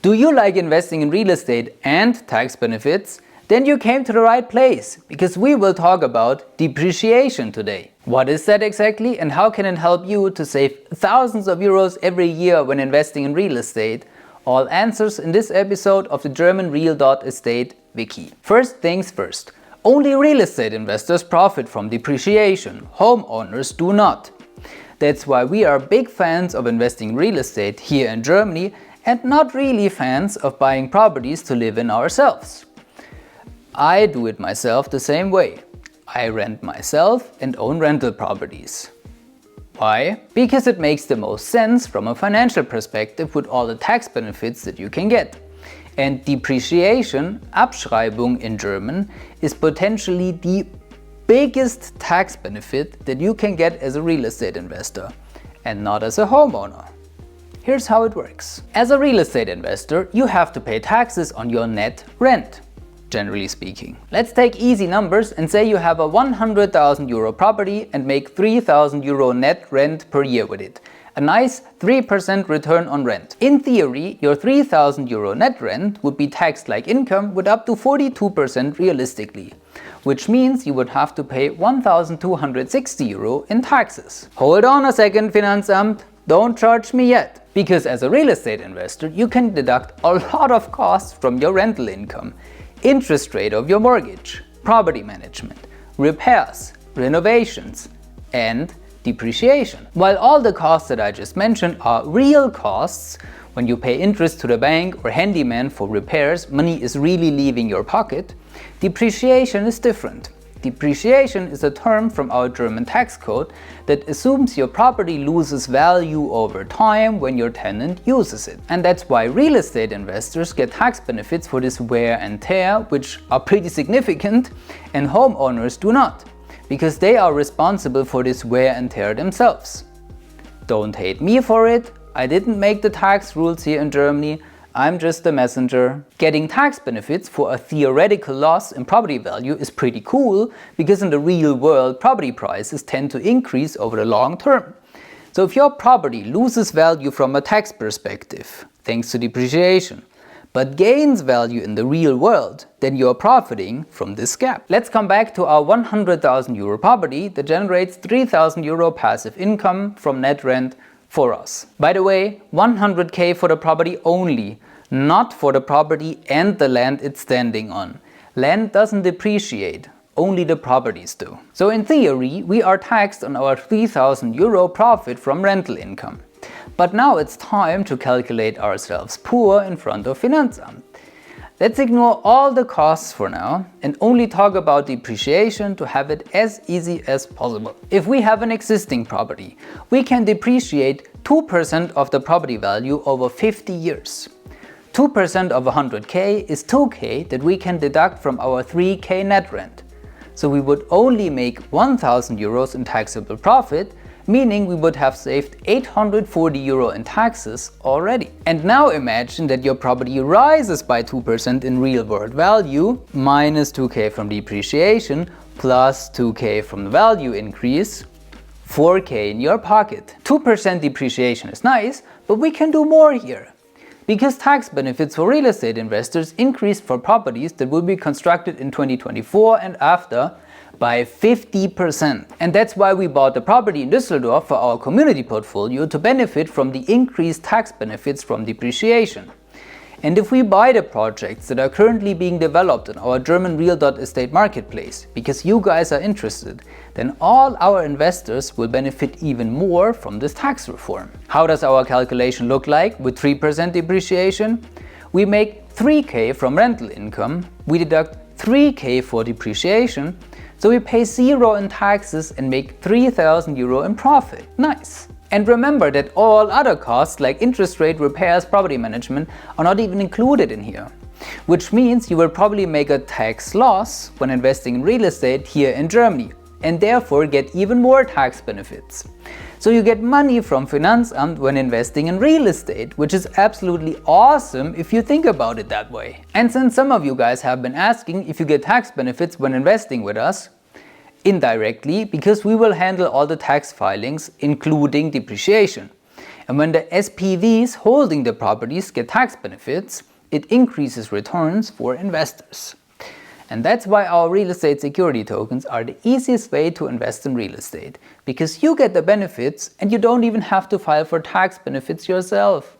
Do you like investing in real estate and tax benefits? Then you came to the right place, because we will talk about depreciation today. What is that exactly, and how can it help you to save thousands of euros every year when investing in real estate? All answers in this episode of the GermanReal.Estate Wiki. First things first, only real estate investors profit from depreciation, homeowners do not. That's why we are big fans of investing in real estate here in Germany and not really fans of buying properties to live in ourselves. I do it myself the same way. I rent myself and own rental properties. Why? Because it makes the most sense from a financial perspective with all the tax benefits that you can get. And depreciation, Abschreibung in German, is potentially the biggest tax benefit that you can get as a real estate investor and not as a homeowner. Here's how it works. As a real estate investor, you have to pay taxes on your net rent, generally speaking. Let's take easy numbers and say you have a 100,000 euro property and make 3,000 euro net rent per year with it. A nice 3% return on rent. In theory, your 3,000 euro net rent would be taxed like income with up to 42% realistically, which means you would have to pay 1,260 euro in taxes. Hold on a second, Finanzamt, don't charge me yet. Because as a real estate investor, you can deduct a lot of costs from your rental income, interest rate of your mortgage, property management, repairs, renovations, and depreciation. While all the costs that I just mentioned are real costs, when you pay interest to the bank or handyman for repairs, money is really leaving your pocket. Depreciation is different. Depreciation is a term from our German tax code that assumes your property loses value over time when your tenant uses it. And that's why real estate investors get tax benefits for this wear and tear, which are pretty significant, and homeowners do not, because they are responsible for this wear and tear themselves. Don't hate me for it, I didn't make the tax rules here in Germany, I'm just the messenger. Getting tax benefits for a theoretical loss in property value is pretty cool, because in the real world property prices tend to increase over the long term. So if your property loses value from a tax perspective, thanks to depreciation, but gains value in the real world, then you're profiting from this gap. Let's come back to our 100,000 euro property that generates 3,000 euro passive income from net rent for us. By the way, 100k for the property only, not for the property and the land it's standing on. Land doesn't depreciate, only the properties do. So in theory, we are taxed on our 3,000 euro profit from rental income. But now it's time to calculate ourselves poor in front of Finanzamt. Let's ignore all the costs for now and only talk about depreciation to have it as easy as possible. If we have an existing property, we can depreciate 2% of the property value over 50 years. 2% of 100k is 2k that we can deduct from our 3k net rent. So we would only make 1,000 euros in taxable profit, meaning we would have saved 840 euro in taxes already. And now imagine that your property rises by 2% in real world value, minus 2k from depreciation, plus 2k from the value increase, 4k in your pocket. 2% depreciation is nice, but we can do more here. Because tax benefits for real estate investors increased for properties that will be constructed in 2024 and after by 50%. And that's why we bought the property in Düsseldorf for our community portfolio, to benefit from the increased tax benefits from depreciation. And if we buy the projects that are currently being developed on our GermanReal.Estate marketplace, because you guys are interested, then all our investors will benefit even more from this tax reform. How does our calculation look like with 3% depreciation? We make 3k from rental income, we deduct 3k for depreciation, so we pay 0 in taxes and make 3,000 euro in profit. Nice! And remember that all other costs like interest rate, repairs, property management are not even included in here. Which means you will probably make a tax loss when investing in real estate here in Germany, and therefore get even more tax benefits. So you get money from Finanzamt when investing in real estate, which is absolutely awesome if you think about it that way. And since some of you guys have been asking if you get tax benefits when investing with us, indirectly, because we will handle all the tax filings, including depreciation. And when the SPVs holding the properties get tax benefits, it increases returns for investors. And that's why our real estate security tokens are the easiest way to invest in real estate, because you get the benefits and you don't even have to file for tax benefits yourself.